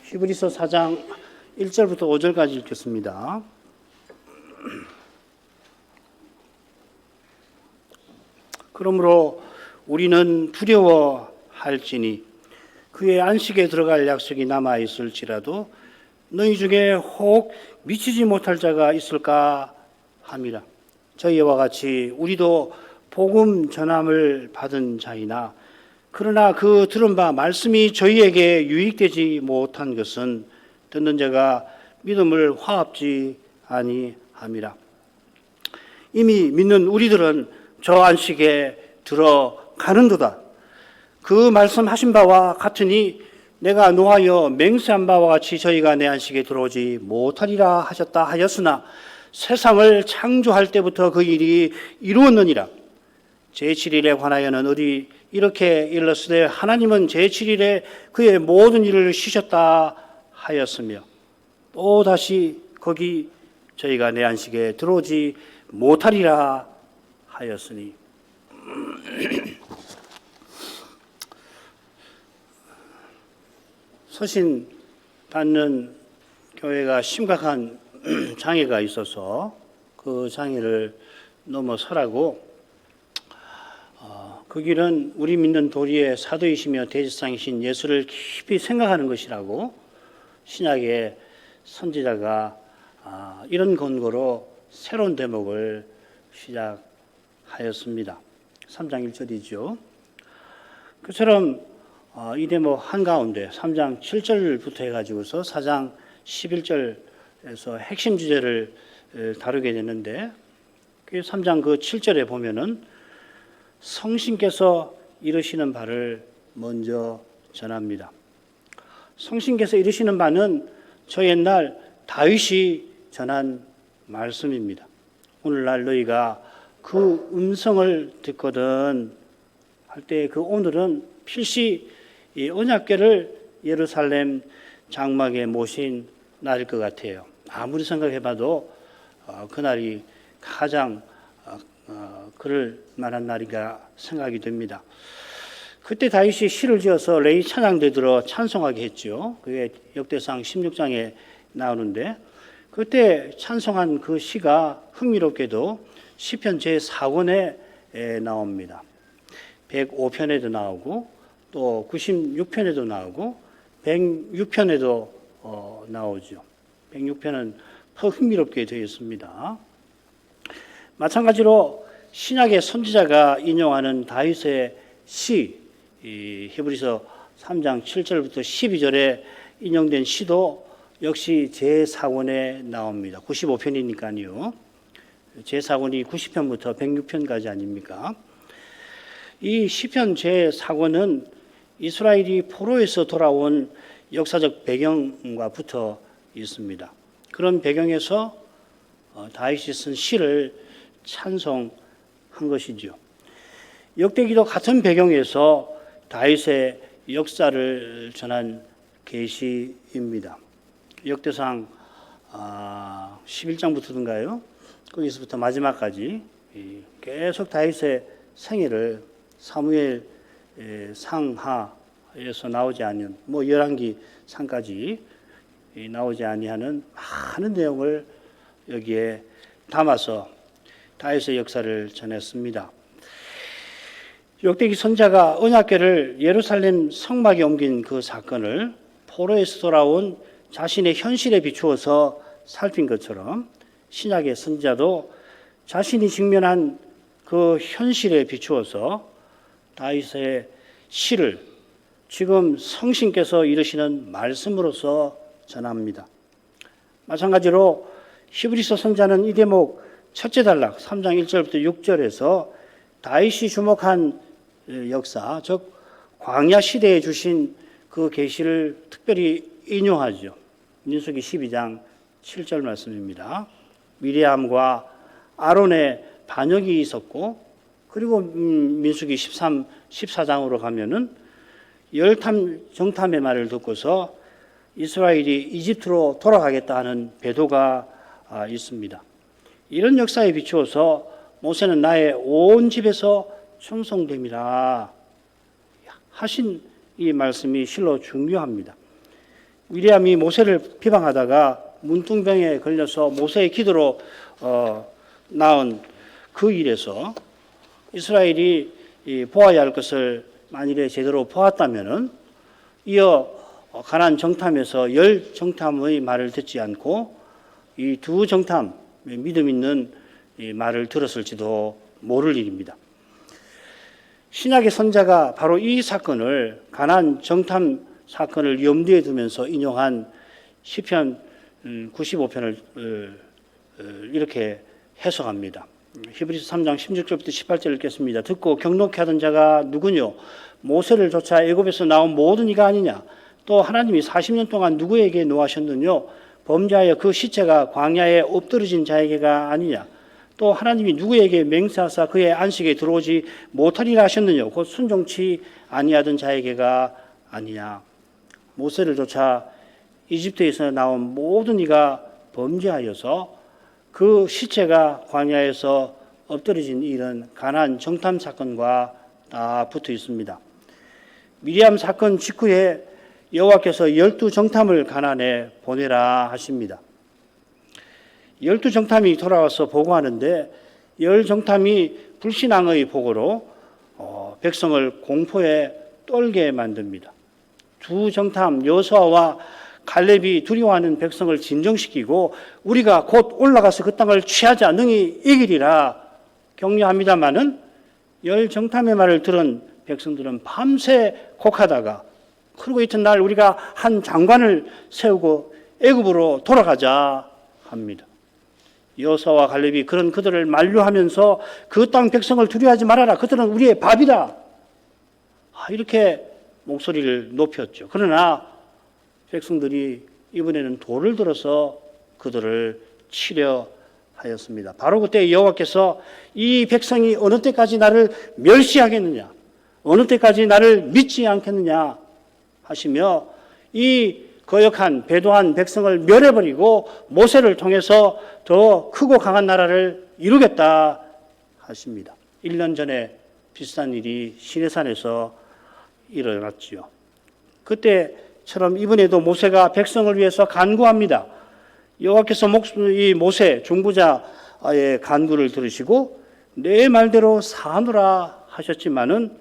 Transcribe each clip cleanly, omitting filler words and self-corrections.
히브리서 4장 1절부터 5절까지 읽겠습니다. 그러므로 우리는 두려워할지니 그의 안식에 들어갈 약속이 남아 있을지라도 너희 중에 혹 미치지 못할 자가 있을까 함이라. 저희와 같이 우리도 복음 전함을 받은 자이나 그러나 그 들은 바 말씀이 저희에게 유익되지 못한 것은 듣는 자가 믿음을 화합지 아니함이라. 이미 믿는 우리들은 저 안식에 들어가는도다. 그 말씀하신 바와 같으니 내가 노하여 맹세한 바와 같이 저희가 내 안식에 들어오지 못하리라 하셨다 하였으나 세상을 창조할 때부터 그 일이 이루었느니라. 제7일에 관하여는 어디 이렇게 일렀으되 하나님은 제7일에 그의 모든 일을 쉬셨다 하였으며 또 다시 거기 저희가 내 안식에 들어오지 못하리라 하였으니 서신 받는 교회가 심각한 장애가 있어서 그 장애를 넘어서라고 그 길은 우리 믿는 도리의 사도이시며 대제사장이신 예수를 깊이 생각하는 것이라고 신약의 선지자가 이런 근거로 새로운 대목을 시작하였습니다. 3장 1절이죠. 그처럼 이 대목 한가운데 3장 7절부터 해가지고서 4장 11절에서 핵심 주제를 다루게 되는데 그 3장 그 7절에 보면은 성신께서 이르시는 바를 먼저 전합니다. 성신께서 이르시는 바는 저 옛날 다윗이 전한 말씀입니다. 오늘날 너희가 그 음성을 듣거든 할 때 그 오늘은 필시 이 언약궤를 예루살렘 장막에 모신 날일 것 같아요. 아무리 생각해봐도 그날이 가장 그럴 만한 날인가 생각이 됩니다. 그때 다윗이 시를 지어서 레위 찬양대 들어 찬송하게 했죠. 그게 역대상 16장에 나오는데 그때 찬송한 그 시가 흥미롭게도 시편 제4권에 나옵니다. 105편에도 나오고 또 96편에도 나오고 106편에도 나오죠. 106편은 더 흥미롭게 되어 있습니다. 마찬가지로 신약의 선지자가 인용하는 다윗의 시, 히브리서 3장 7절부터 12절에 인용된 시도 역시 제4권에 나옵니다. 95편이니까요. 제4권이 90편부터 106편까지 아닙니까? 이 시편 제4권은 이스라엘이 포로에서 돌아온 역사적 배경과 붙어 있습니다. 그런 배경에서 다윗이 쓴 시를 찬송한 것이죠. 역대기도 같은 배경에서 다윗의 역사를 전한 계시입니다. 역대상 11장부터인가요? 거기서부터 마지막까지 계속 다윗의 생애를 사무엘 상하에서 나오지 않은 열왕기 상까지 나오지 아니하는 많은 내용을 여기에 담아서 다윗의 역사를 전했습니다. 역대기 선지자가 언약궤를 예루살렘 성막에 옮긴 그 사건을 포로에서 돌아온 자신의 현실에 비추어서 살핀 것처럼 신약의 선지자도 자신이 직면한 그 현실에 비추어서 다윗의 시를 지금 성신께서 이르시는 말씀으로서 전합니다. 마찬가지로 히브리서 선지자는 이 대목 첫째 단락 3장 1절부터 6절에서 다윗이 주목한 역사, 즉 광야 시대에 주신 그 계시를 특별히 인용하죠. 민수기 12장 7절 말씀입니다. 미리암과 아론의 반역이 있었고 그리고 민수기 14장으로 가면은 정탐의 말을 듣고서 이스라엘이 이집트로 돌아가겠다 하는 배도가 있습니다. 이런 역사에 비추어서 모세는 나의 온 집에서 충성됨이라 하신 이 말씀이 실로 중요합니다. 미리암이 모세를 비방하다가 문둥병에 걸려서 모세의 기도로 낳은 그 일에서 이스라엘이 보아야 할 것을 만일에 제대로 보았다면은 이어 가나안 정탐에서 10정탐의 말을 듣지 않고 이 2정탐 믿음 있는 말을 들었을지도 모를 일입니다. 신약의 선자가 바로 이 사건을 가나안 정탐 사건을 염두에 두면서 인용한 시편 95편을 이렇게 해석합니다. 히브리서 3장 16절부터 18절 읽겠습니다. 듣고 경록케 하던 자가 누구뇨? 모세를 쫓아 애굽에서 나온 모든 이가 아니냐? 또 하나님이 40년 동안 누구에게 노하셨느뇨? 범죄하여 그 시체가 광야에 엎드러진 자에게가 아니냐? 또 하나님이 누구에게 맹세하사 그의 안식에 들어오지 못하리라 하셨느뇨? 곧 순종치 아니하던 자에게가 아니냐? 모세를 쫓아 이집트에서 나온 모든 이가 범죄하여서 그 시체가 광야에서 엎드러진 일은 가나안 정탐 사건과 다 붙어 있습니다. 미리암 사건 직후에 여호와께서 12정탐을 가나안에 보내라 하십니다. 12정탐이 돌아와서 보고하는데 10정탐이 불신앙의 보고로 백성을 공포에 떨게 만듭니다. 2정탐 여호수아와 갈렙이 두려워하는 백성을 진정시키고 우리가 곧 올라가서 그 땅을 취하자 능히 이기리라 격려합니다마는 10정탐의 말을 들은 백성들은 밤새 곡하다가 그리고 이튿날 우리가 한 장관을 세우고 애굽으로 돌아가자 합니다. 여호수아와 갈렙이 그런 그들을 만류하면서 그 땅 백성을 두려워하지 말아라. 그들은 우리의 밥이다. 이렇게 목소리를 높였죠. 그러나 백성들이 이번에는 돌을 들어서 그들을 치려 하였습니다. 바로 그때 여호와께서 이 백성이 어느 때까지 나를 멸시하겠느냐, 어느 때까지 나를 믿지 않겠느냐 하시며 이 거역한 배도한 백성을 멸해버리고 모세를 통해서 더 크고 강한 나라를 이루겠다 하십니다. 1년 전에 비슷한 일이 시내산에서 일어났지요. 그때처럼 이번에도 모세가 백성을 위해서 간구합니다. 여호와께서 이 모세 중보자의 간구를 들으시고 내 말대로 사노라 하셨지만은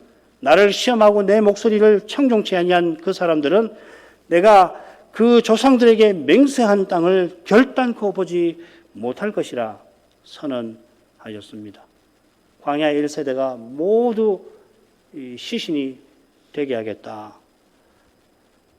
나를 시험하고 내 목소리를 청종치 아니한 그 사람들은 내가 그 조상들에게 맹세한 땅을 결단코 보지 못할 것이라 선언하였습니다. 광야 1세대가 모두 시신이 되게 하겠다.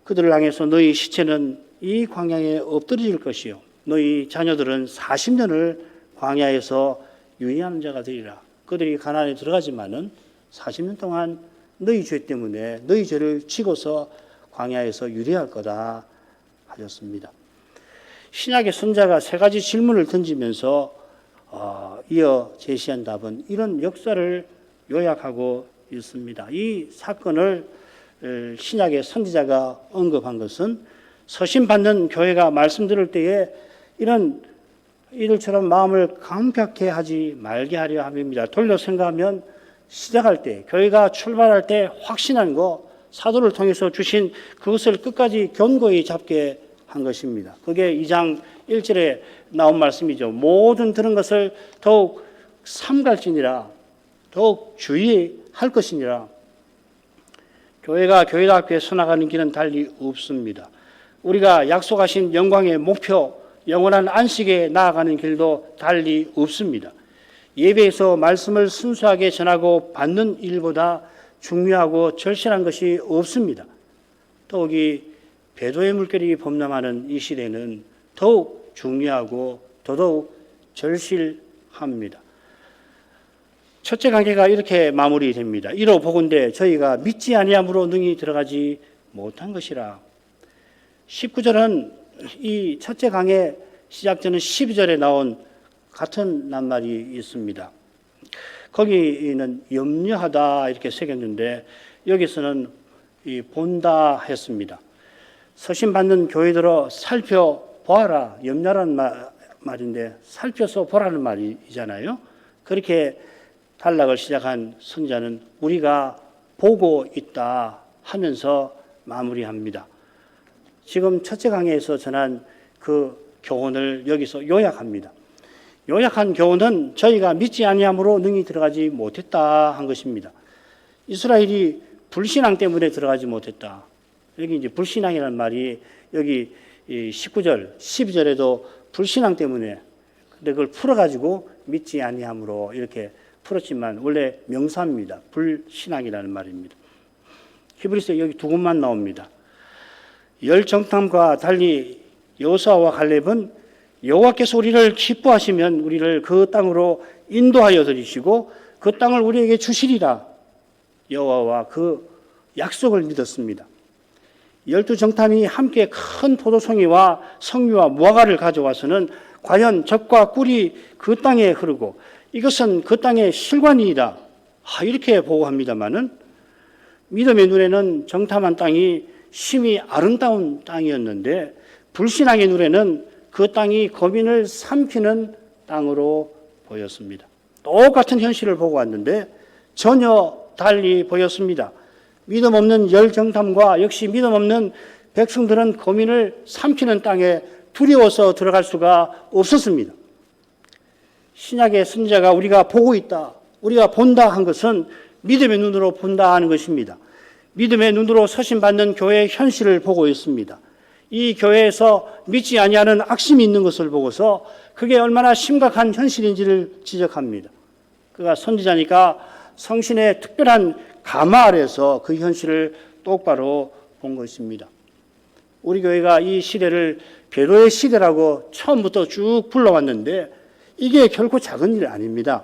그들을 향해서 너희 시체는 이 광야에 엎드려질 것이요 너희 자녀들은 40년을 광야에서 유의하는 자가 되리라. 그들이 가나안에 들어가지만은 40년 동안 너희 죄 때문에 너희 죄를 지고서 광야에서 유리할 거다 하셨습니다. 신약의 선자가 세 가지 질문을 던지면서 이어 제시한 답은 이런 역사를 요약하고 있습니다. 이 사건을 신약의 선지자가 언급한 것은 서신받는 교회가 말씀 들을 때에 이들처럼 마음을 감격해 하지 말게 하려 함입니다. 돌려 생각하면 시작할 때, 교회가 출발할 때 확신한 거, 사도를 통해서 주신 그것을 끝까지 견고히 잡게 한 것입니다. 그게 2장 1절에 나온 말씀이죠. 모든 들은 것을 더욱 삼갈지니라, 더욱 주의할 것이니라. 교회가 교회답게 서나가는 길은 달리 없습니다. 우리가 약속하신 영광의 목표, 영원한 안식에 나아가는 길도 달리 없습니다. 예배에서 말씀을 순수하게 전하고 받는 일보다 중요하고 절실한 것이 없습니다. 더욱이 배도의 물결이 범람하는 이 시대는 더욱 중요하고 더더욱 절실합니다. 첫째 관계가 이렇게 마무리됩니다. 이로 보건대 저희가 믿지 아니함으로 능히 들어가지 못한 것이라. 19절은 이 첫째 강의 시작되는 12절에 나온 같은 낱말이 있습니다. 거기는 염려하다 이렇게 새겼는데 여기서는 본다 했습니다. 서신 받는 교회들어 살펴보아라, 염려라는 말인데 살펴서 보라는 말이잖아요. 그렇게 단락을 시작한 선자는 우리가 보고 있다 하면서 마무리합니다. 지금 첫째 강의에서 전한 그 교훈을 여기서 요약합니다. 요약한 교훈은 저희가 믿지 아니함으로 능히 들어가지 못했다 한 것입니다. 이스라엘이 불신앙 때문에 들어가지 못했다. 여기 이제 불신앙이라는 말이 여기 19절, 12절에도 불신앙 때문에, 근데 그걸 풀어가지고 믿지 아니함으로 이렇게 풀었지만 원래 명사입니다. 불신앙이라는 말입니다. 히브리서에 여기 두 곳만 나옵니다. 열 정탐과 달리 여호수아와 갈렙은 여호와께서 우리를 기뻐하시면 우리를 그 땅으로 인도하여 드리시고 그 땅을 우리에게 주시리라 여호와와 그 약속을 믿었습니다. 12정탐이 함께 큰 포도송이와 성류와 무화과를 가져와서는 과연 젖과 꿀이 그 땅에 흐르고 이것은 그 땅의 실관이다 이렇게 보고합니다마는 믿음의 눈에는 정탐한 땅이 심히 아름다운 땅이었는데 불신앙의 눈에는 그 땅이 거민을 삼키는 땅으로 보였습니다. 똑같은 현실을 보고 왔는데 전혀 달리 보였습니다. 믿음 없는 열정탐과 역시 믿음 없는 백성들은 거민을 삼키는 땅에 두려워서 들어갈 수가 없었습니다. 신약의 선지자가 우리가 보고 있다, 우리가 본다 한 것은 믿음의 눈으로 본다 하는 것입니다. 믿음의 눈으로 서신받는 교회의 현실을 보고 있습니다. 이 교회에서 믿지 아니하는 악심이 있는 것을 보고서 그게 얼마나 심각한 현실인지를 지적합니다. 그가 선지자니까 성신의 특별한 가마 아래서 그 현실을 똑바로 본 것입니다. 우리 교회가 이 시대를 배도의 시대라고 처음부터 쭉 불러왔는데 이게 결코 작은 일 아닙니다.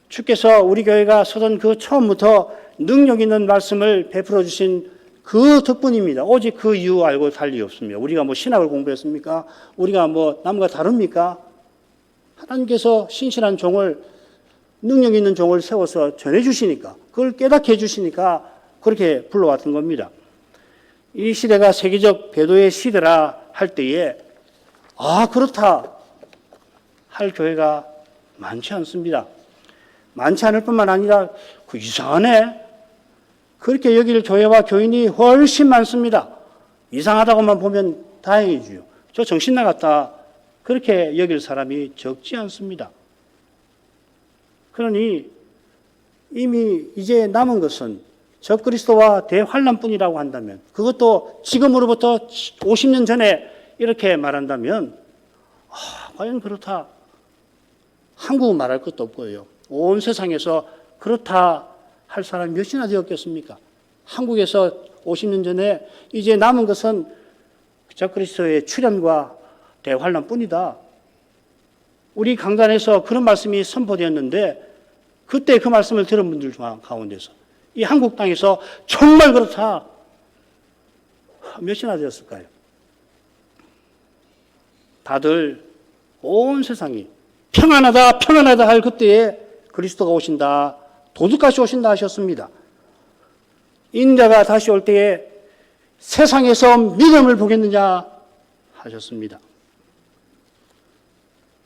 주께서 우리 교회가 서던 그 처음부터 능력 있는 말씀을 베풀어 주신 그 덕분입니다. 오직 그 이유 알고 달리 없습니다. 우리가 뭐 신학을 공부했습니까? 우리가 뭐 남과 다릅니까? 하나님께서 신실한 종을, 능력 있는 종을 세워서 전해주시니까, 그걸 깨닫게 해주시니까 그렇게 불러왔던 겁니다. 이 시대가 세계적 배도의 시대라 할 때에 그렇다 할 교회가 많지 않습니다. 많지 않을 뿐만 아니라 이상하네, 그렇게 여길 교회와 교인이 훨씬 많습니다. 이상하다고만 보면 다행이지요. 저 정신 나갔다 그렇게 여길 사람이 적지 않습니다. 그러니 이미 이제 남은 것은 적그리스도와 대환란뿐이라고 한다면, 그것도 지금으로부터 50년 전에 이렇게 말한다면 과연 그렇다 한국은 말할 것도 없고요. 온 세상에서 그렇다 할 사람이 몇이나 되었겠습니까? 한국에서 50년 전에 이제 남은 것은 적그리스도의 출현과 대환란뿐이다. 우리 강단에서 그런 말씀이 선포되었는데 그때 그 말씀을 들은 분들 가운데서 이 한국 땅에서 정말 그렇다 몇이나 되었을까요? 다들 온 세상이 평안하다 평안하다 할 그때에 그리스도가 오신다, 도둑같이 오신다 하셨습니다. 인자가 다시 올 때에 세상에서 믿음을 보겠느냐 하셨습니다.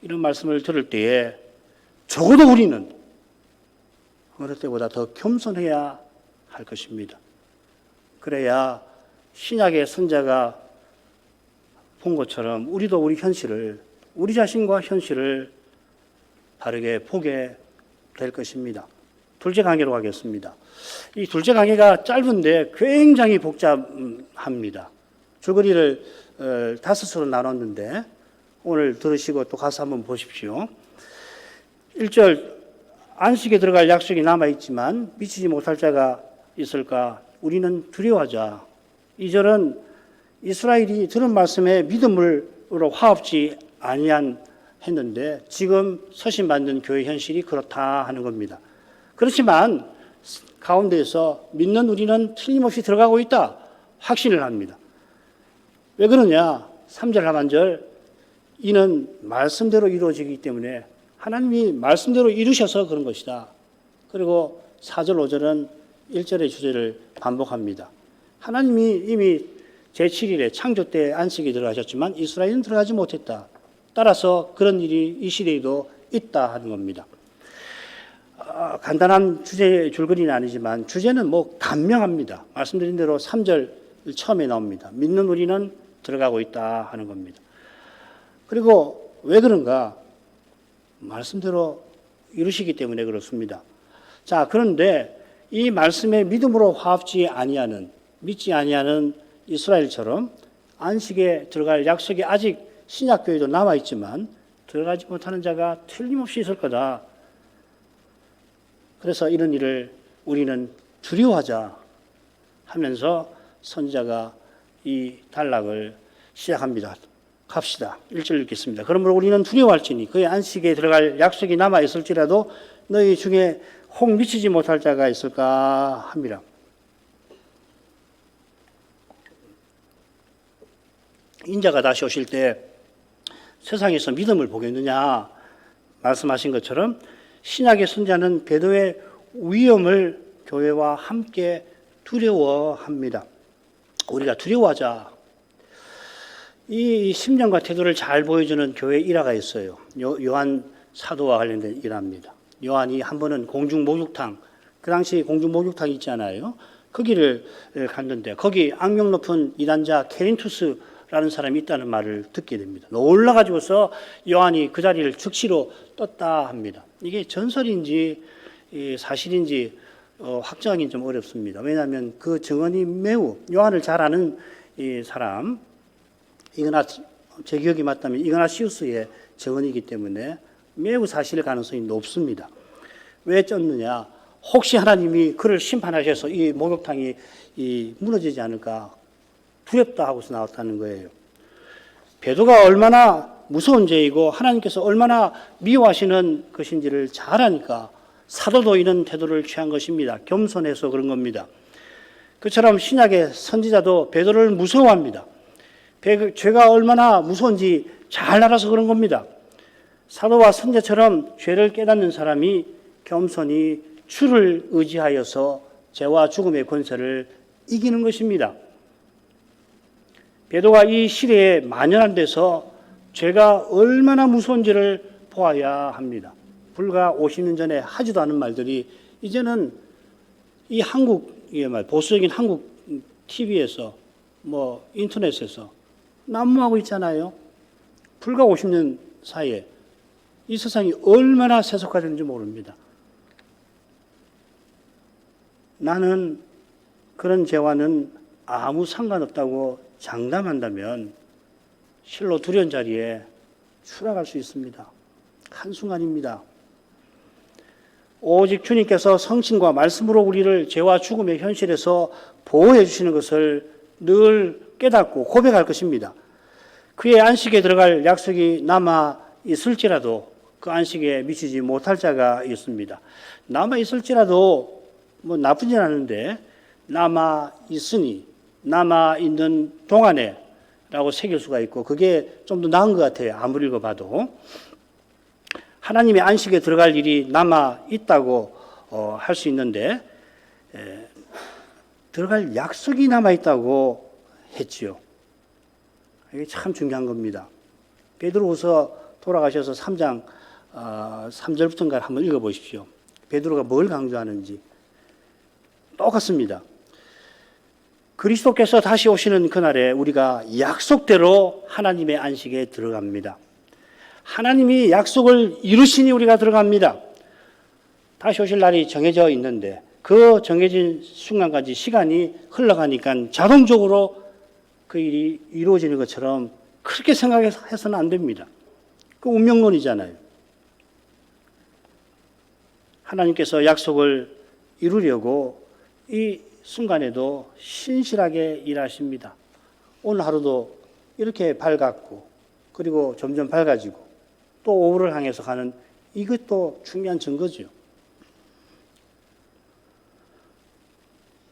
이런 말씀을 들을 때에 적어도 우리는 어느 때보다 더 겸손해야 할 것입니다. 그래야 신약의 선자가 본 것처럼 우리도 우리 현실을, 우리 자신과 현실을 다르게 보게 될 것입니다. 둘째 강의로 가겠습니다. 이 둘째 강의가 짧은데 굉장히 복잡합니다. 줄거리를 5수로 나눴는데 오늘 들으시고 또 가서 한번 보십시오. 1절, 안식에 들어갈 약속이 남아있지만 미치지 못할 자가 있을까? 우리는 두려워하자. 2절은 이스라엘이 들은 말씀에 믿음으로 화합지 아니했는데 지금 서신받는 교회 현실이 그렇다 하는 겁니다. 그렇지만 가운데에서 믿는 우리는 틀림없이 들어가고 있다 확신을 합니다. 왜 그러냐? 3절 하반절, 이는 말씀대로 이루어지기 때문에 하나님이 말씀대로 이루셔서 그런 것이다. 그리고 4절 5절은 1절의 주제를 반복합니다. 하나님이 이미 제7일에 창조 때 안식이 들어가셨지만 이스라엘은 들어가지 못했다. 따라서 그런 일이 이 시대에도 있다 하는 겁니다. 간단한 주제 줄거리는 아니지만 주제는 간명합니다. 말씀드린 대로 3절 처음에 나옵니다. 믿는 우리는 들어가고 있다 하는 겁니다. 그리고 왜 그런가? 말씀대로 이루시기 때문에 그렇습니다. 자, 그런데 이 말씀에 믿음으로 화합지 아니하는, 믿지 아니하는 이스라엘처럼 안식에 들어갈 약속이 아직 신약교회도 남아있지만 들어가지 못하는 자가 틀림없이 있을 거다. 그래서 이런 일을 우리는 두려워하자 하면서 선지자가 이 단락을 시작합니다. 갑시다. 1절 읽겠습니다. 그러므로 우리는 두려워할지니 그의 안식에 들어갈 약속이 남아있을지라도 너희 중에 혹 미치지 못할 자가 있을까 합니다. 인자가 다시 오실 때 세상에서 믿음을 보겠느냐 말씀하신 것처럼 신약의 선지자는 배도의 위험을 교회와 함께 두려워합니다. 우리가 두려워하자. 이 심령과 태도를 잘 보여주는 교회 일화가 있어요. 요한 사도와 관련된 일화입니다. 요한이 한 번은 공중 목욕탕, 그 당시 공중 목욕탕이 있잖아요. 거기를 갔는데 거기 악명 높은 이단자 케린투스라는 사람이 있다는 말을 듣게 됩니다. 놀라가지고서 요한이 그 자리를 즉시로 떴다 합니다. 이게 전설인지 사실인지 확정하기는 좀 어렵습니다. 왜냐하면 그 증언이 매우 요한을 잘 아는 이 사람, 제 기억이 맞다면 이그나시우스의 증언이기 때문에 매우 사실 가능성이 높습니다. 왜 쪘느냐? 혹시 하나님이 그를 심판하셔서 이 목욕탕이 무너지지 않을까 두렵다 하고서 나왔다는 거예요. 배도가 얼마나 무서운 죄이고 하나님께서 얼마나 미워하시는 것인지를 잘 아니까 사도도 이런 태도를 취한 것입니다. 겸손해서 그런 겁니다. 그처럼 신약의 선지자도 베드로를 무서워합니다. 죄가 얼마나 무서운지 잘 알아서 그런 겁니다. 사도와 선지자처럼 죄를 깨닫는 사람이 겸손히 주를 의지하여서 죄와 죽음의 권세를 이기는 것입니다. 베드로가 이 시대에 만연한 데서 죄가 얼마나 무서운지를 보아야 합니다. 불과 50년 전에 하지도 않은 말들이 이제는 이 한국의 말, 보수적인 한국 TV에서 인터넷에서 난무하고 있잖아요. 불과 50년 사이에 이 세상이 얼마나 세속화되는지 모릅니다. 나는 그런 죄와는 아무 상관없다고 장담한다면 실로 두려운 자리에 추락할 수 있습니다. 한순간입니다. 오직 주님께서 성신과 말씀으로 우리를 죄와 죽음의 현실에서 보호해 주시는 것을 늘 깨닫고 고백할 것입니다. 그의 안식에 들어갈 약속이 남아 있을지라도 그 안식에 미치지 못할 자가 있습니다. 남아 있을지라도 나쁘진 않은데 남아 있으니 남아 있는 동안에 라고 새길 수가 있고 그게 좀 더 나은 것 같아요. 아무리 읽어봐도. 하나님의 안식에 들어갈 일이 남아 있다고 할 수 있는데 들어갈 약속이 남아 있다고 했지요. 이게 참 중요한 겁니다. 베드로후서 돌아가셔서 3장 3절부터인가 한번 읽어보십시오. 베드로가 뭘 강조하는지 똑같습니다. 그리스도께서 다시 오시는 그날에 우리가 약속대로 하나님의 안식에 들어갑니다. 하나님이 약속을 이루시니 우리가 들어갑니다. 다시 오실 날이 정해져 있는데 그 정해진 순간까지 시간이 흘러가니까 자동적으로 그 일이 이루어지는 것처럼 그렇게 생각해서는 안 됩니다. 그 운명론이잖아요. 하나님께서 약속을 이루려고 이 순간에도 신실하게 일하십니다. 오늘 하루도 이렇게 밝았고 그리고 점점 밝아지고 또 오후를 향해서 가는 이것도 중요한 증거죠.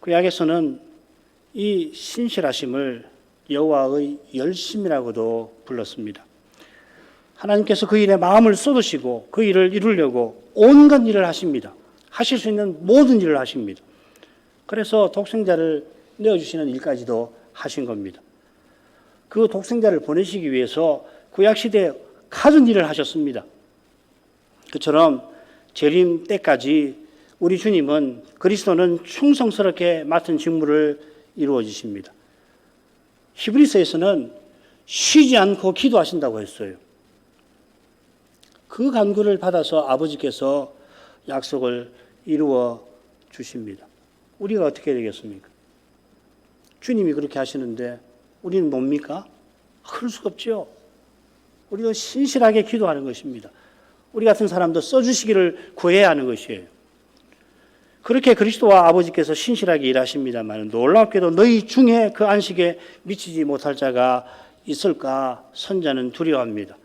구약에서는 이 신실하심을 여호와의 열심이라고도 불렀습니다. 하나님께서 그 일에 마음을 쏟으시고 그 일을 이루려고 온갖 일을 하십니다. 하실 수 있는 모든 일을 하십니다. 그래서 독생자를 내어주시는 일까지도 하신 겁니다. 그 독생자를 보내시기 위해서 구약시대에 가진 일을 하셨습니다. 그처럼 재림 때까지 우리 주님은 그리스도는 충성스럽게 맡은 직무를 이루어 주십니다. 히브리서에서는 쉬지 않고 기도하신다고 했어요. 그 간구를 받아서 아버지께서 약속을 이루어 주십니다. 우리가 어떻게 되겠습니까? 주님이 그렇게 하시는데 우리는 뭡니까? 그럴 수가 없죠. 우리도 신실하게 기도하는 것입니다. 우리 같은 사람도 써주시기를 구해야 하는 것이에요. 그렇게 그리스도와 아버지께서 신실하게 일하십니다만 놀랍게도 너희 중에 그 안식에 미치지 못할 자가 있을까 선자는 두려워합니다.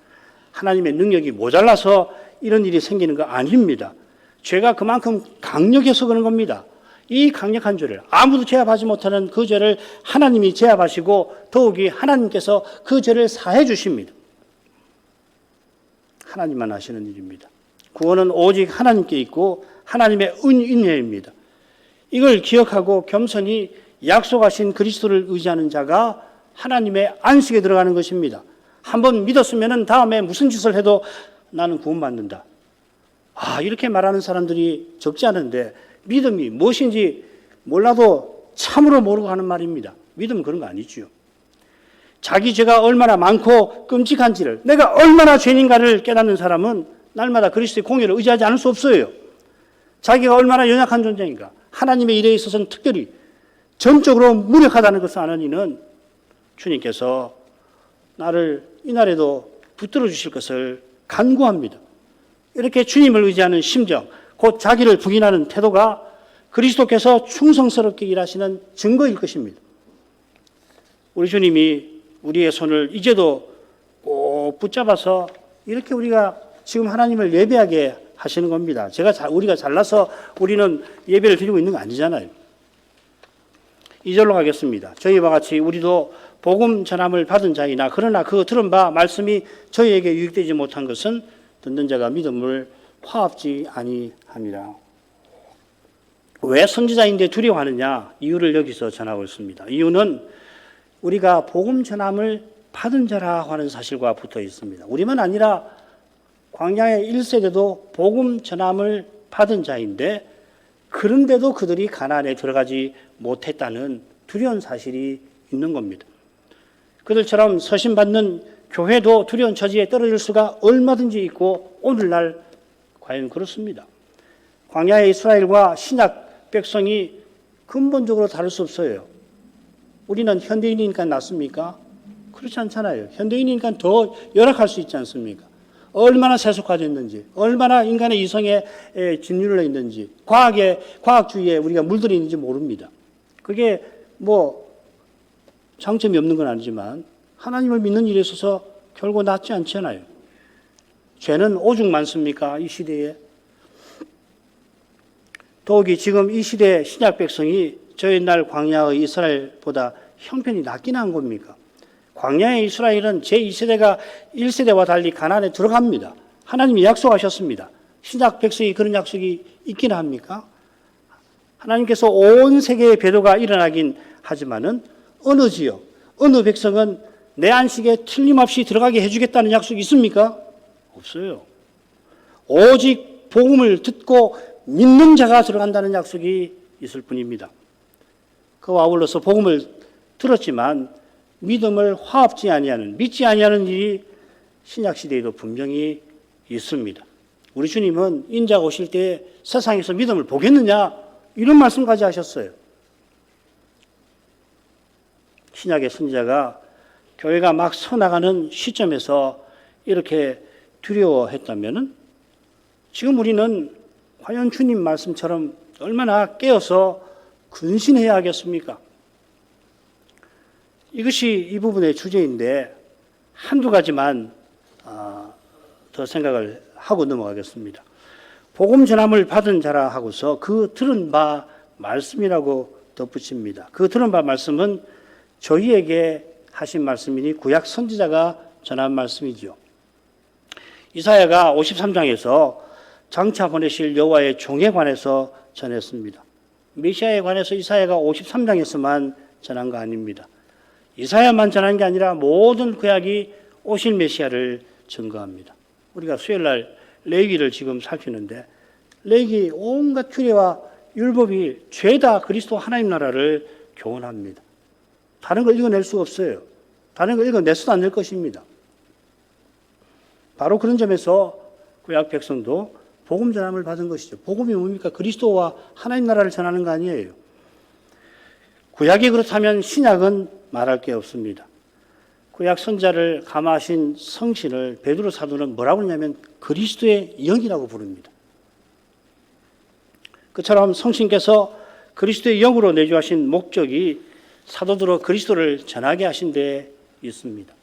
하나님의 능력이 모자라서 이런 일이 생기는 거 아닙니다. 죄가 그만큼 강력해서 그런 겁니다. 이 강력한 죄를 아무도 제압하지 못하는 그 죄를 하나님이 제압하시고 더욱이 하나님께서 그 죄를 사해 주십니다. 하나님만 하시는 일입니다. 구원은 오직 하나님께 있고 하나님의 은혜입니다. 이걸 기억하고 겸손히 약속하신 그리스도를 의지하는 자가 하나님의 안식에 들어가는 것입니다. 한번 믿었으면 다음에 무슨 짓을 해도 나는 구원받는다. 이렇게 말하는 사람들이 적지 않은데 믿음이 무엇인지 몰라도 참으로 모르고 하는 말입니다. 믿음은 그런 거 아니죠. 자기 죄가 얼마나 많고 끔찍한지를, 내가 얼마나 죄인가를 깨닫는 사람은 날마다 그리스도의 공의를 의지하지 않을 수 없어요. 자기가 얼마나 연약한 존재인가, 하나님의 일에 있어서는 특별히 전적으로 무력하다는 것을 아는 이는 주님께서 나를 이날에도 붙들어 주실 것을 간구합니다. 이렇게 주님을 의지하는 심정, 곧 자기를 부인하는 태도가 그리스도께서 충성스럽게 일하시는 증거일 것입니다. 우리 주님이 우리의 손을 이제도 꼭 붙잡아서 이렇게 우리가 지금 하나님을 예배하게 하시는 겁니다. 우리가 잘나서 우리는 예배를 드리고 있는 거 아니잖아요. 2절로 가겠습니다. 저희와 같이 우리도 복음 전함을 받은 자이나 그러나 그 들은 바 말씀이 저희에게 유익되지 못한 것은 듣는 자가 믿음을 화합지 아니함이라. 왜 선지자인데 두려워하느냐? 이유를 여기서 전하고 있습니다. 이유는 우리가 복음 전함을 받은 자라 하는 사실과 붙어 있습니다. 우리만 아니라 광야의 1세대도 복음 전함을 받은 자인데 그런데도 그들이 가나안에 들어가지 못했다는 두려운 사실이 있는 겁니다. 그들처럼 서신받는 교회도 두려운 처지에 떨어질 수가 얼마든지 있고 오늘날 과연 그렇습니다. 광야의 이스라엘과 신약 백성이 근본적으로 다를 수 없어요. 우리는 현대인이니까 낫습니까? 그렇지 않잖아요. 현대인이니까 더 열악할 수 있지 않습니까? 얼마나 세속화됐는지, 얼마나 인간의 이성에 짓눌려 있는지, 과학주의에 우리가 물들어 있는지 모릅니다. 그게 장점이 없는 건 아니지만 하나님을 믿는 일에 있어서 결국 낫지 않잖아요. 죄는 오죽 많습니까? 이 시대에. 더욱이 지금 이 시대의 신약 백성이 저 옛날 광야의 이스라엘보다 형편이 낫긴 한 겁니까? 광야의 이스라엘은 제2세대가 1세대와 달리 가나안에 들어갑니다. 하나님이 약속하셨습니다. 신약 백성이 그런 약속이 있긴 합니까? 하나님께서 온 세계의 배도가 일어나긴 하지만은 어느 지역, 어느 백성은 내 안식에 틀림없이 들어가게 해주겠다는 약속이 있습니까? 없어요. 오직 복음을 듣고 믿는 자가 들어간다는 약속이 있을 뿐입니다. 그와 아울러서 복음을 들었지만 믿음을 화합지 아니하는, 믿지 아니하는 일이 신약시대에도 분명히 있습니다. 우리 주님은 인자가 오실 때 세상에서 믿음을 보겠느냐 이런 말씀까지 하셨어요. 신약의 선지자가 교회가 막 서나가는 시점에서 이렇게 두려워했다면 지금 우리는 과연 주님 말씀처럼 얼마나 깨어서 근신해야 하겠습니까? 이것이 이 부분의 주제인데 한두 가지만 더 생각을 하고 넘어가겠습니다. 복음 전함을 받은 자라 하고서 그 들은 바 말씀이라고 덧붙입니다. 그 들은 바 말씀은 저희에게 하신 말씀이니 구약 선지자가 전한 말씀이죠. 이사야가 53장에서 장차 보내실 여호와의 종에 관해서 전했습니다. 메시아에 관해서 이사야가 53장에서만 전한 거 아닙니다. 이사야만 전한 게 아니라 모든 구약이 오실 메시아를 증거합니다. 우리가 수요일날 레위기를 지금 살피는데 레위기 온갖 규례와 율법이 죄다 그리스도 하나님 나라를 교훈합니다. 다른 걸 읽어낼 수가 없어요. 다른 걸 읽어내서도 안 될 것입니다. 바로 그런 점에서 구약 백성도 복음 전함을 받은 것이죠. 복음이 뭡니까? 그리스도와 하나님 나라를 전하는 거 아니에요. 구약이 그렇다면 신약은 말할 게 없습니다. 구약 선자를 감화하신 성신을 베드로 사도는 뭐라고 하냐면 그리스도의 영이라고 부릅니다. 그처럼 성신께서 그리스도의 영으로 내주하신 목적이 사도들로 그리스도를 전하게 하신 데 있습니다.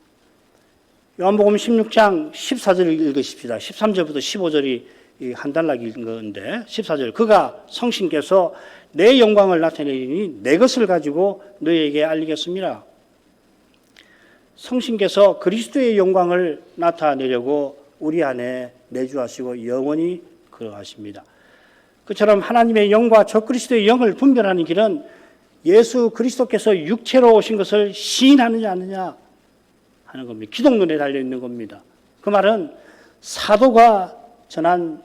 요한복음 16장 14절을 읽으십시다. 13절부터 15절이 한 단락 읽은 건데 14절 그가 성신께서 내 영광을 나타내리니 내 것을 가지고 너희에게 알리겠습니다. 성신께서 그리스도의 영광을 나타내려고 우리 안에 내주하시고 영원히 그러하십니다. 그처럼 하나님의 영과 적그리스도의 영을 분별하는 길은 예수 그리스도께서 육체로 오신 것을 시인하느냐 아느냐 하는 겁니다. 기독론에 달려있는 겁니다. 그 말은 사도가 전한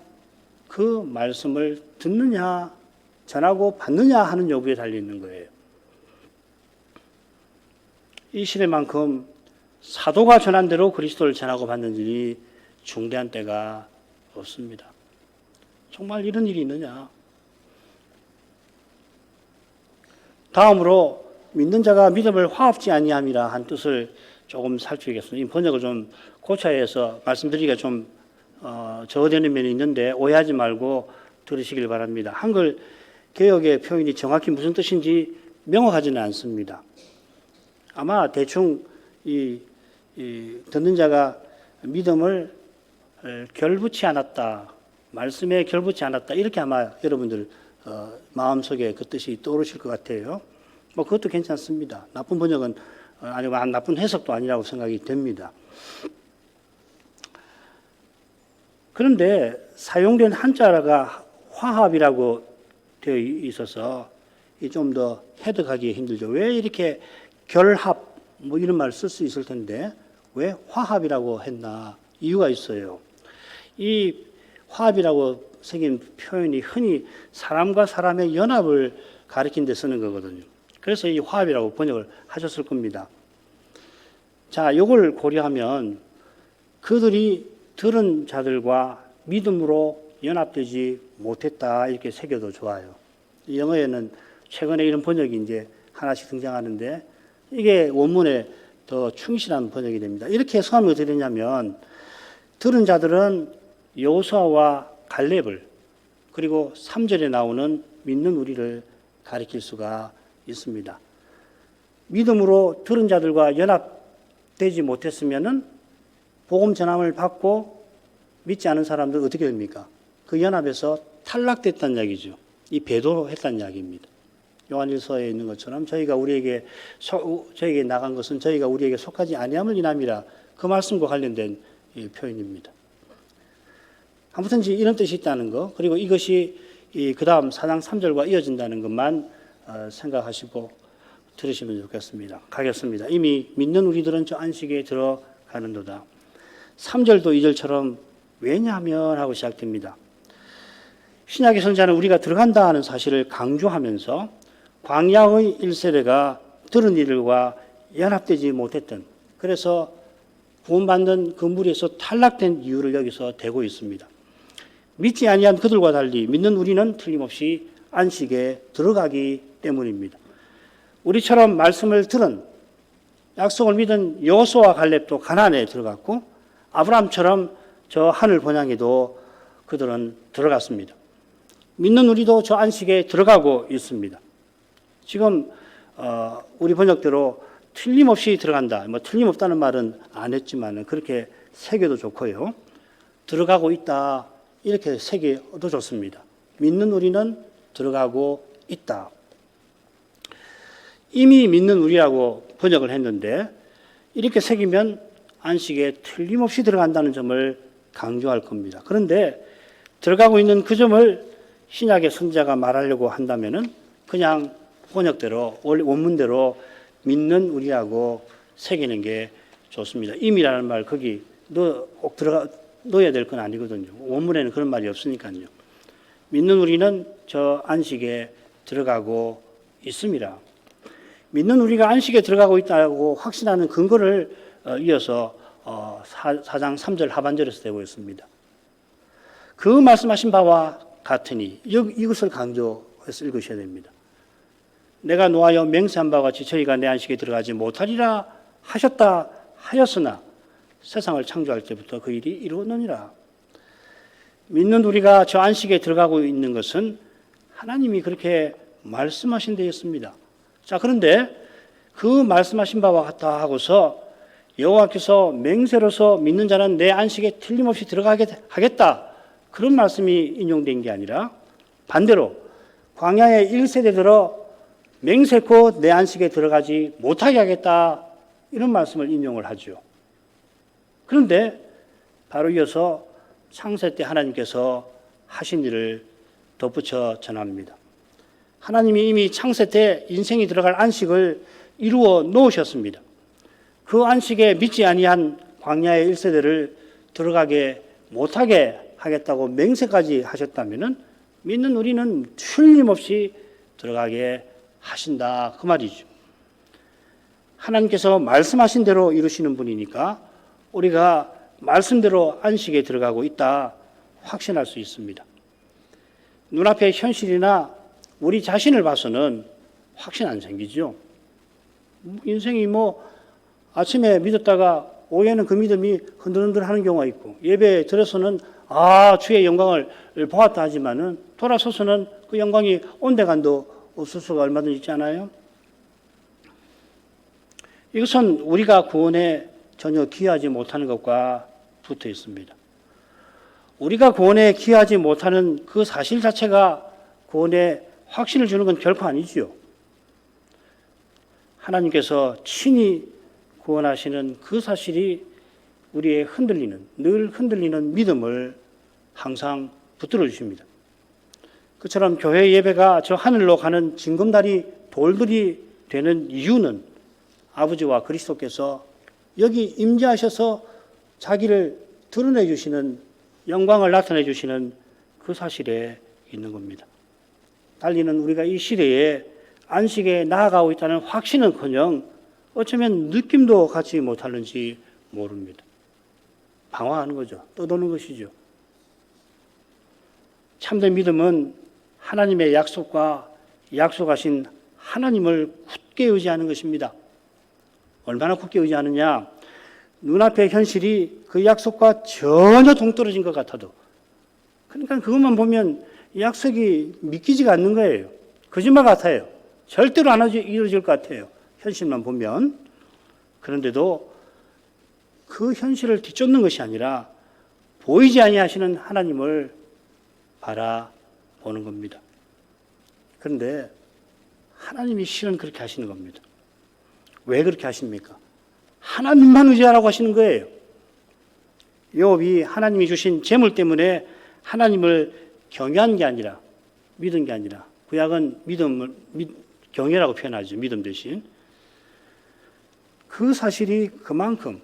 그 말씀을 듣느냐 전하고 받느냐 하는 여부에 달려있는 거예요. 이 시대만큼 사도가 전한 대로 그리스도를 전하고 받는 일이 중대한 때가 없습니다. 정말 이런 일이 있느냐? 다음으로 믿는 자가 믿음을 화합지 아니함이라 한 뜻을 조금 살피겠습니다. 이 번역을 좀 고쳐야 해서 말씀드리기가 좀 저어되는 면이 있는데 오해하지 말고 들으시길 바랍니다. 한글 개역의 표현이 정확히 무슨 뜻인지 명확하지는 않습니다. 아마 대충 이 듣는 자가 믿음을 결붙이 않았다, 말씀에 결붙이 않았다 이렇게 아마 여러분들 마음속에 그 뜻이 떠오르실 것 같아요. 뭐 그것도 괜찮습니다. 나쁜 번역은 아니고 나쁜 해석도 아니라고 생각이 됩니다. 그런데 사용된 한자가 화합이라고 되어 있어서 좀 더 해석하기 힘들죠. 왜 이렇게 결합 뭐 이런 말을 쓸 수 있을 텐데 왜 화합이라고 했나? 이유가 있어요. 이 화합이라고 새긴 표현이 흔히 사람과 사람의 연합을 가리킨 데 쓰는 거거든요. 그래서 이 화합이라고 번역을 하셨을 겁니다. 자, 이걸 고려하면 그들이 들은 자들과 믿음으로 연합되지 못했다 이렇게 새겨도 좋아요. 영어에는 최근에 이런 번역이 이제 하나씩 등장하는데 이게 원문에 더 충실한 번역이 됩니다. 이렇게 해석하면 어떻게 되냐면 들은 자들은 여호수아와 갈렙을 그리고 3절에 나오는 믿는 우리를 가리킬 수가 있습니다. 믿음으로 들은 자들과 연합되지 못했으면은 복음 전함을 받고 믿지 않은 사람들 어떻게 됩니까? 그 연합에서 탈락됐다는 이야기죠. 이 배도했다는 이야기입니다. 요한일서에 있는 것처럼 저희에게 나간 것은 저희가 우리에게 속하지 아니함을 인함이라 그 말씀과 관련된 이 표현입니다. 아무튼 이런 뜻이 있다는 거 그리고 이것이 그 다음 4장 3절과 이어진다는 것만 생각하시고 들으시면 좋겠습니다. 가겠습니다. 이미 믿는 우리들은 저 안식에 들어가는도다. 3절도 2절처럼 왜냐하면 하고 시작됩니다. 신약의 선자는 우리가 들어간다 하는 사실을 강조하면서 광야의 1세대가 들은 이들과 연합되지 못했던 그래서 구원받는 그 무리에서 탈락된 이유를 여기서 대고 있습니다. 믿지 아니한 그들과 달리 믿는 우리는 틀림없이 안식에 들어가기 때문입니다. 우리처럼 말씀을 들은 약속을 믿은 여호수아와 갈렙도 가나안에 들어갔고 아브라함처럼 저 하늘 본향에도 그들은 들어갔습니다. 믿는 우리도 저 안식에 들어가고 있습니다. 지금 우리 번역대로 틀림없이 들어간다. 뭐 틀림없다는 말은 안 했지만 그렇게 새겨도 좋고요. 들어가고 있다. 이렇게 새겨도 좋습니다. 믿는 우리는 들어가고 있다. 이미 믿는 우리라고 번역을 했는데 이렇게 새기면 안식에 틀림없이 들어간다는 점을 강조할 겁니다. 그런데 들어가고 있는 그 점을 신약의 선자가 말하려고 한다면은 그냥 번역대로 원문대로 믿는 우리라고 새기는 게 좋습니다. 임이라는 말 거기 꼭 넣어야 될 건 아니거든요. 원문에는 그런 말이 없으니까요. 믿는 우리는 저 안식에 들어가고 있습니다. 믿는 우리가 안식에 들어가고 있다고 확신하는 근거를 이어서 4장 3절 하반절에서 되고 있습니다. 그 말씀하신 바와 같으니 이것을 강조해서 읽으셔야 됩니다. 내가 노하여 맹세한 바와 같이 저희가 내 안식에 들어가지 못하리라 하셨다 하였으나 세상을 창조할 때부터 그 일이 이루어지느니라. 믿는 우리가 저 안식에 들어가고 있는 것은 하나님이 그렇게 말씀하신 데였습니다. 자, 그런데 그 말씀하신 바와 같다 하고서 여호와께서 맹세로서 믿는 자는 내 안식에 틀림없이 들어가게 하겠다. 그런 말씀이 인용된 게 아니라 반대로 광야의 1세대 들어 맹세코 내 안식에 들어가지 못하게 하겠다. 이런 말씀을 인용을 하죠. 그런데 바로 이어서 창세 때 하나님께서 하신 일을 덧붙여 전합니다. 하나님이 이미 창세 때 인생이 들어갈 안식을 이루어 놓으셨습니다. 그 안식에 믿지 아니한 광야의 1세대를 들어가게 못하게 하겠다고 맹세까지 하셨다면 믿는 우리는 틀림없이 들어가게 하신다 그 말이죠. 하나님께서 말씀하신 대로 이루시는 분이니까 우리가 말씀대로 안식에 들어가고 있다 확신할 수 있습니다. 눈앞의 현실이나 우리 자신을 봐서는 확신 안 생기죠. 인생이 아침에 믿었다가 오후에는 그 믿음이 흔들흔들하는 경우가 있고 예배에 들어서는 주의 영광을 보았다 하지만은 돌아서서는 그 영광이 온데간도 없을 수가 얼마든지 있잖아요. 이것은 우리가 구원에 전혀 기여하지 못하는 것과 붙어 있습니다. 우리가 구원에 기여하지 못하는 그 사실 자체가 구원에 확신을 주는 건 결코 아니지요. 하나님께서 친히 구원하시는 그 사실이 우리의 늘 흔들리는 믿음을 항상 붙들어 주십니다. 그처럼 교회 예배가 저 하늘로 가는 징검다리 돌들이 되는 이유는 아버지와 그리스도께서 여기 임재하셔서 자기를 드러내 주시는 영광을 나타내 주시는 그 사실에 있는 겁니다. 달리는 우리가 이 시대에 안식에 나아가고 있다는 확신은커녕 어쩌면 느낌도 갖지 못하는지 모릅니다. 방황하는 거죠. 떠도는 것이죠. 참된 믿음은 하나님의 약속과 약속하신 하나님을 굳게 의지하는 것입니다. 얼마나 굳게 의지하느냐? 눈앞의 현실이 그 약속과 전혀 동떨어진 것 같아도 그러니까 그것만 보면 약속이 믿기지가 않는 거예요. 거짓말 같아요. 절대로 안 이루어질 것 같아요. 현실만 보면. 그런데도 그 현실을 뒤쫓는 것이 아니라 보이지 아니하시는 하나님을 바라보는 겁니다. 그런데 하나님이 실은 그렇게 하시는 겁니다. 왜 그렇게 하십니까? 하나님만 의지하라고 하시는 거예요. 욥이 하나님이 주신 재물 때문에 하나님을 경외한 게 아니라 믿은 게 아니라 구약은 경외라고 표현하죠. 믿음 대신. 그 사실이 그만큼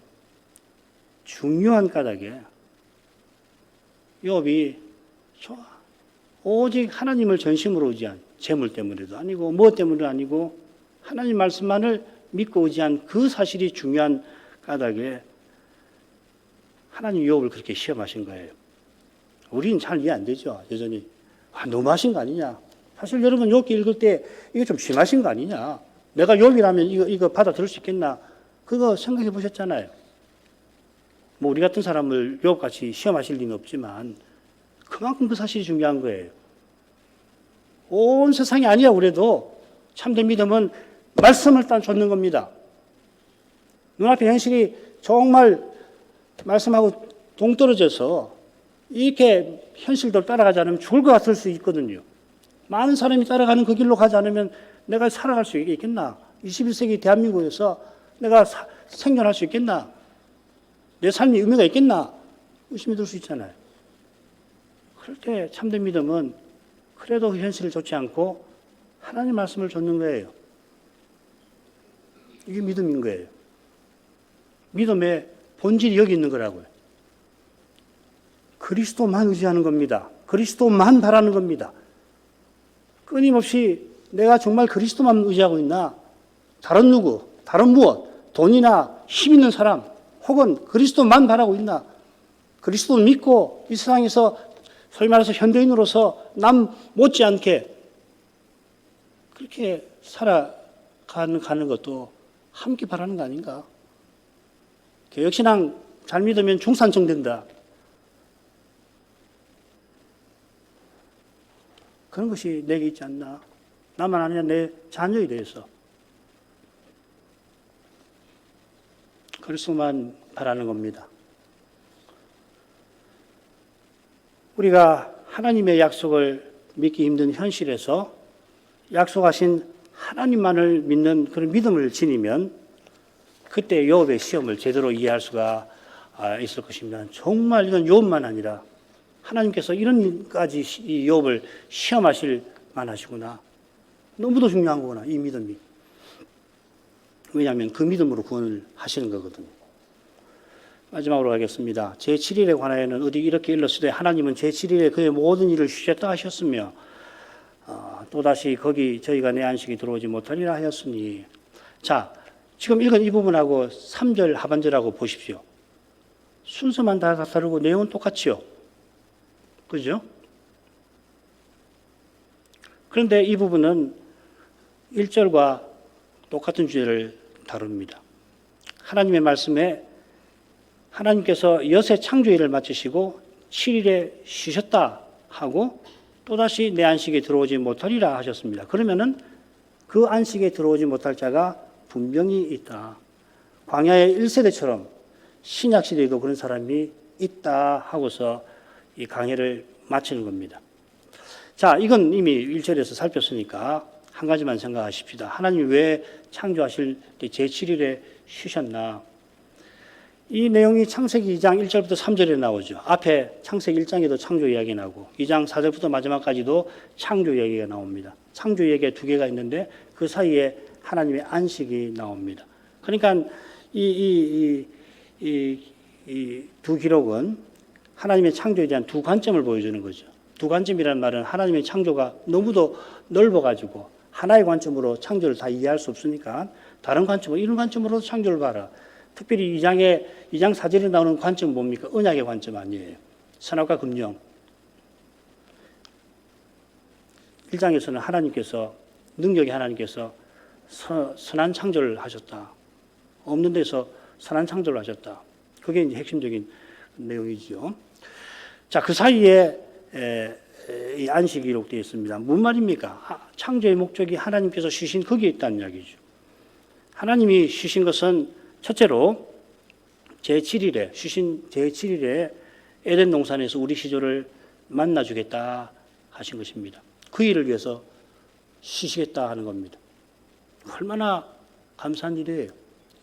중요한 까닭에 욥이 오직 하나님을 전심으로 의지한 재물 때문에도 아니고 무엇 때문에도 아니고 하나님 말씀만을 믿고 의지한 그 사실이 중요한 까닭에 하나님 욥을 그렇게 시험하신 거예요. 우리는 잘 이해 안 되죠. 여전히 너무하신 거 아니냐. 사실 여러분 욥기 읽을 때 이거 좀 심하신 거 아니냐. 내가 욥이라면 이거 받아들일 수 있겠나. 그거 생각해 보셨잖아요. 우리 같은 사람을 욥같이 시험하실 리는 없지만 그만큼 그 사실이 중요한 거예요. 온 세상이 아니야 그래도 참된 믿음은 말씀을 딱 쫓는 겁니다. 눈앞의 현실이 정말 말씀하고 동떨어져서 이렇게 현실대로 따라가지 않으면 죽을 것 같을 수 있거든요. 많은 사람이 따라가는 그 길로 가지 않으면 내가 살아갈 수 있겠나? 21세기 대한민국에서 내가 생존할 수 있겠나? 내 삶이 의미가 있겠나? 의심이 들 수 있잖아요. 그럴 때 참된 믿음은 그래도 그 현실을 좇지 않고 하나님 말씀을 좇는 거예요. 이게 믿음인 거예요. 믿음의 본질이 여기 있는 거라고요. 그리스도만 의지하는 겁니다. 그리스도만 바라는 겁니다. 끊임없이 내가 정말 그리스도만 의지하고 있나? 다른 누구, 다른 무엇, 돈이나 힘 있는 사람, 혹은 그리스도만 바라고 있나? 그리스도 믿고 이 세상에서 소위 말해서 현대인으로서 남 못지않게 그렇게 살아가는 것도 함께 바라는 거 아닌가? 개혁신앙 잘 믿으면 중산층 된다. 그런 것이 내게 있지 않나? 나만 아니라 내 자녀에 대해서. 그리스도만 바라는 겁니다. 우리가 하나님의 약속을 믿기 힘든 현실에서 약속하신 하나님만을 믿는 그런 믿음을 지니면 그때 욥의 시험을 제대로 이해할 수가 있을 것입니다. 정말 이건 욥만 아니라 하나님께서 이런까지 이 욥을 시험하실 만하시구나. 너무도 중요한 거구나, 이 믿음이. 왜냐하면 그 믿음으로 구원을 하시는 거거든요. 마지막으로 가겠습니다. 제7일에 관하여는 어디 이렇게 일렀으되 하나님은 제7일에 그의 모든 일을 쉬셨다 하셨으며 또다시 거기 저희가 내 안식이 들어오지 못하리라 하였으니. 자, 지금 읽은 이 부분하고 3절 하반절하고 보십시오. 순서만 다 다르고 내용은 똑같지요. 그죠? 그런데 이 부분은 1절과 똑같은 주제를 다룹니다. 하나님의 말씀에 하나님께서 여세 창조일을 마치시고 7일에 쉬셨다 하고 또다시 내 안식에 들어오지 못하리라 하셨습니다. 그러면은 그 안식에 들어오지 못할 자가 분명히 있다. 광야의 1세대처럼 신약시대에도 그런 사람이 있다 하고서 이 강해를 마치는 겁니다. 자, 이건 이미 1절에서 살폈으니까 한 가지만 생각하십시다. 하나님이 왜 창조하실 때 제7일에 쉬셨나? 이 내용이 창세기 2장 1절부터 3절에 나오죠. 앞에 창세기 1장에도 창조 이야기 나오고 2장 4절부터 마지막까지도 창조 이야기가 나옵니다. 창조 이야기가 두 개가 있는데 그 사이에 하나님의 안식이 나옵니다. 그러니까 이 두 기록은 하나님의 창조에 대한 두 관점을 보여주는 거죠. 두 관점이라는 말은 하나님의 창조가 너무도 넓어가지고 하나의 관점으로 창조를 다 이해할 수 없으니까 다른 관점으로, 이런 관점으로 창조를 봐라. 특별히 2장 4절에 나오는 관점은 뭡니까? 언약의 관점 아니에요. 선악과 금령. 1장에서는 하나님께서, 능력의 하나님께서 선한 창조를 하셨다. 없는 데서 선한 창조를 하셨다. 그게 이제 핵심적인 내용이죠. 자, 그 사이에 이 안식이 기록되어 있습니다. 무슨 말입니까? 창조의 목적이 하나님께서 쉬신 거기에 있다는 이야기죠. 하나님이 쉬신 것은 첫째로 제7일에 쉬신 제7일에 에덴 동산에서 우리 시조를 만나주겠다 하신 것입니다. 그 일을 위해서 쉬시겠다 하는 겁니다. 얼마나 감사한 일이에요.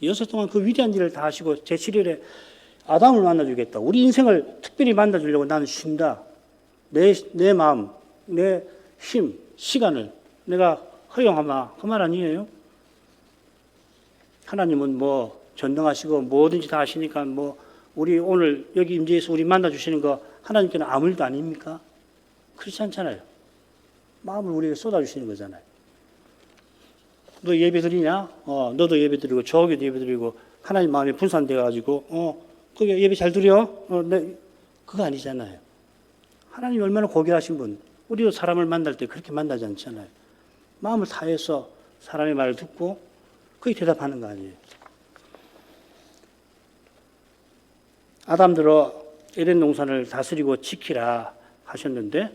6일 동안 그 위대한 일을 다 하시고 제7일에 아담을 만나주겠다. 우리 인생을 특별히 만나주려고 나는 쉰다. 내 마음, 내 힘, 시간을 내가 허용하마. 그 말 아니에요? 하나님은 뭐 전능하시고 뭐든지 다 하시니까 뭐 우리 오늘 여기 임재해서 우리 만나주시는 거 하나님께는 아무 일도 아닙니까? 그렇지 않잖아요. 마음을 우리에게 쏟아주시는 거잖아요. 너 예배 드리냐? 너도 예배 드리고 저기도 예배 드리고 하나님 마음이 분산돼가지고 그게 예배 잘 드려? 그거 아니잖아요. 하나님이 얼마나 고귀하신 분. 우리도 사람을 만날 때 그렇게 만나지 않잖아요. 마음을 다해서 사람의 말을 듣고 그게 대답하는 거 아니에요. 아담들어 에덴 동산을 다스리고 지키라 하셨는데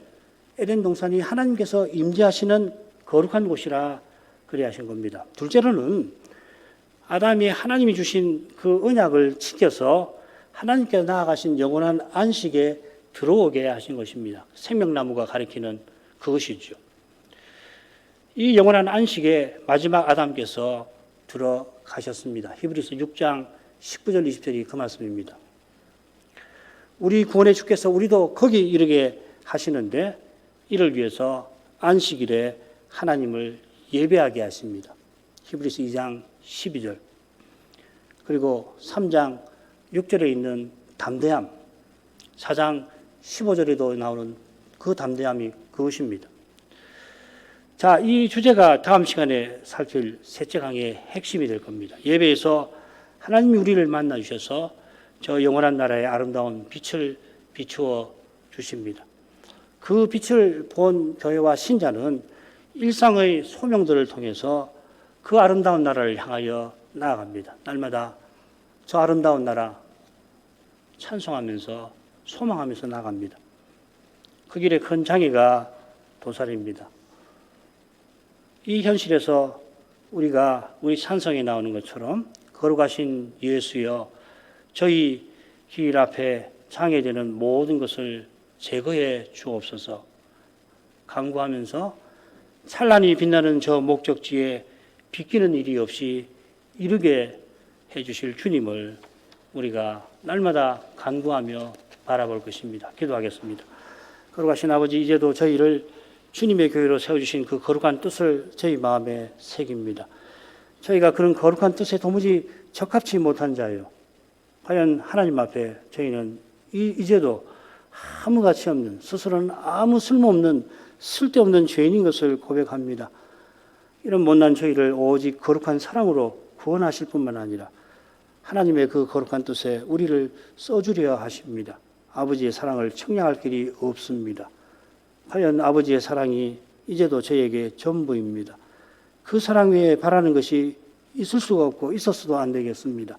에덴 동산이 하나님께서 임재하시는 거룩한 곳이라 그래 하신 겁니다. 둘째로는 아담이 하나님이 주신 그 언약을 지켜서 하나님께서 나아가신 영원한 안식에 들어오게 하신 것입니다. 생명나무가 가리키는 그것이죠. 이 영원한 안식에 마지막 아담께서 들어가셨습니다. 히브리서 6장 19절 20절이 그 말씀입니다. 우리 구원의 주께서 우리도 거기 이르게 하시는데 이를 위해서 안식일에 하나님을 예배하게 하십니다. 히브리서 2장 12절 그리고 3장 6절에 있는 담대함 4장 15절에도 나오는 그 담대함이 그것입니다. 자, 이 주제가 다음 시간에 살필 셋째 강의의 핵심이 될 겁니다. 예배에서 하나님이 우리를 만나 주셔서 저 영원한 나라의 아름다운 빛을 비추어 주십니다. 그 빛을 본 교회와 신자는 일상의 소명들을 통해서 그 아름다운 나라를 향하여 나아갑니다. 날마다 저 아름다운 나라 찬송하면서 소망하면서 나갑니다. 그 길에 큰 장애가 도살입니다. 이 현실에서 우리가 우리 찬송에 나오는 것처럼 거룩하신 예수여 저희 길 앞에 장애되는 모든 것을 제거해 주옵소서 간구하면서 찬란히 빛나는 저 목적지에 비끼는 일이 없이 이르게 해주실 주님을 우리가 날마다 간구하며 바라볼 것입니다. 기도하겠습니다. 거룩하신 아버지, 이제도 저희를 주님의 교회로 세워주신 그 거룩한 뜻을 저희 마음에 새깁니다. 저희가 그런 거룩한 뜻에 도무지 적합치 못한 자예요. 과연 하나님 앞에 저희는 이제도 아무 가치 없는, 스스로는 아무 쓸모없는, 쓸데없는 죄인인 것을 고백합니다. 이런 못난 저희를 오직 거룩한 사랑으로 구원하실 뿐만 아니라 하나님의 그 거룩한 뜻에 우리를 써주려 하십니다. 아버지의 사랑을 청량할 길이 없습니다. 과연 아버지의 사랑이 이제도 저에게 전부입니다. 그 사랑 외에 바라는 것이 있을 수가 없고 있었어도 안 되겠습니다.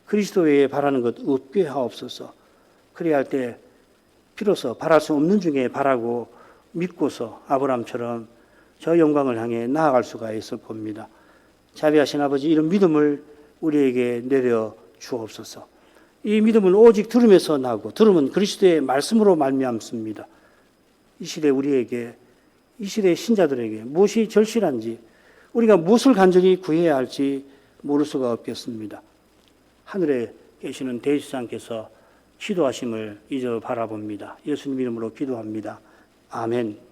그리스도 외에 바라는 것 없게 하옵소서. 그래야 할 때 비로소 바랄 수 없는 중에 바라고 믿고서 아브라함처럼 저 영광을 향해 나아갈 수가 있을 겁니다. 자비하신 아버지, 이런 믿음을 우리에게 내려 주옵소서. 이 믿음은 오직 들음에서 나고 들음은 그리스도의 말씀으로 말미암습니다. 이 시대 우리에게, 이 시대의 신자들에게 무엇이 절실한지, 우리가 무엇을 간절히 구해야 할지 모를 수가 없겠습니다. 하늘에 계시는 대지상께서 기도하심을 이제 바라봅니다. 예수님 이름으로 기도합니다. 아멘.